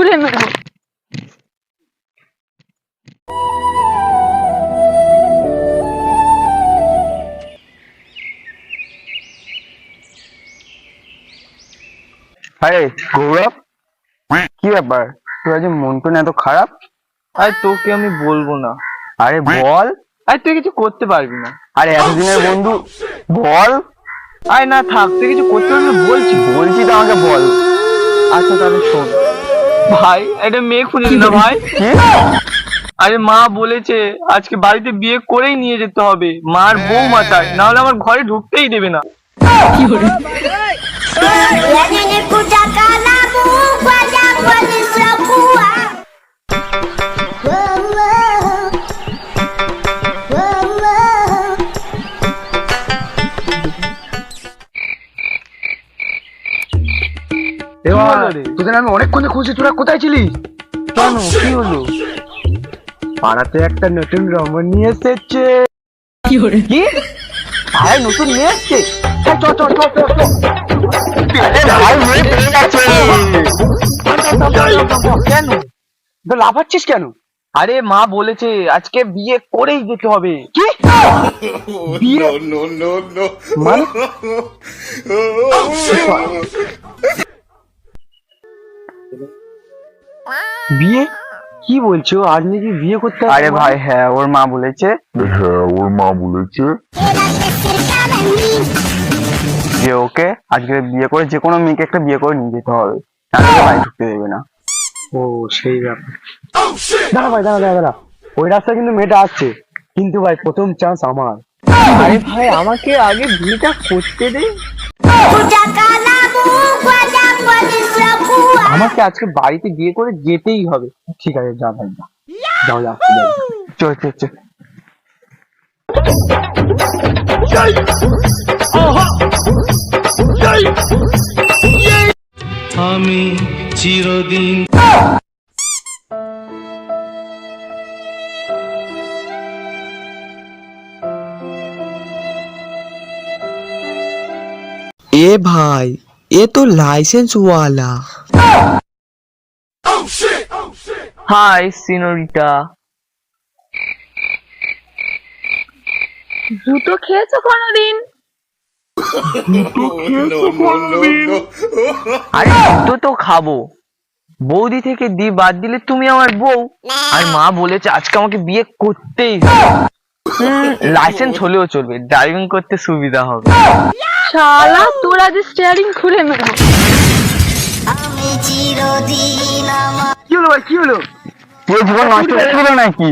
খুলে নেবো। আরে গৌরব, কি ব্যাপার? তোর আজ মন টন এত খারাপ? আরে তোকে আমি বলবো না। আরে বল। আরে তুই কিছু করতে পারবি না। আরে এতদিনের বন্ধু, বল। আরে না থাক, তুই কিছু করতে পারবি না বলছি। বলছি তো, আমাকে বল। আচ্ছা তাহলে শোন ভাই, একটা মেয়ে খুঁজে দিল ভাই। কি? আরে মা বলেছে আজকে বাড়িতে বিয়ে করেই নিয়ে যেতে হবে, মার বউ মাতায়, না হলে আমার ঘরে ঢুকতেই দেবে না। এবার হলো রে? তোদের আমি অনেকক্ষণ খুঁজছি, তোরা কোথায় ছিলিস? কেন, কি হলো? পাড়াতে একটা নতুন রমণ নিয়ে এসেছে। কি ভাই নতুন নিয়ে এসছে? হ্যাঁ, চ চ চ চ চ। আরে ভাই, মেয়ে পেয়ে গেছে। কেন? তো লাফাচ্ছিস কেন? আরে মা বলেছে আজকে বিয়ে করেই যেতে হবে। কি বিয়ে? মানে বিয়ে? কি বলছো? আজ নাকি বিয়ে করতে হবে? আরে ভাই হ্যাঁ, ওর মা বলেছে যে ওকে আজকে বিয়ে করে যে কোনো মেয়েকে একটা বিয়ে করে নিয়ে যেতে হবে, তাহলে বাড়ি ঢুকতে দেবে না। ও সেই ব্যাপার। দাঁড়া ভাই, দাঁড়া। ওই রাস্তায় কিন্তু মেয়েটা আসছে, কিন্তু ভাই প্রথম চান্স আমার। আরে ভাই আমাকে আগে বিয়েটা করতে দে। আমাকে আজকে বাড়িতে বিয়ে করে যেতেই হবে। ঠিক আছে, যা ভাই যা। যাও যাও, চল চল চল। আমি চিরদিন ए भाई, ये तो लाइसेंस वाला। হাই সিনোরিটা। জুতো খেয়েছো কোনোদিন? আরে জুতো তো খাবো, বৌদি থেকে দি বাদ দিলে তুমি আমার বউ। আর মা বলেছে আজকে আমাকে বিয়ে করতেই হবে। লাইসেন্স হলেও চলবে, ড্রাইভিং করতে সুবিধা হবে। শালা তোর আজ স্টিয়ারিং খুলে নেবো। কি হলো ভাই, কি হলো? পুরো জীবন নষ্ট হয়ে গেল নাকি?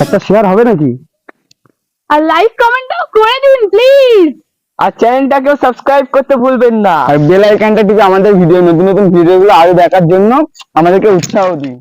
একটা শেয়ার হবে নাকি? আর লাইক কমেন্টটাও করে দিন প্লিজ। আর চ্যানেলটাকেও সাবস্ক্রাইব করতে ভুলবেন না। আর বেল আইকনটা টিপে আমাদের নতুন নতুন ভিডিওগুলো আরো দেখার জন্য আমাদেরকে উৎসাহ দিন।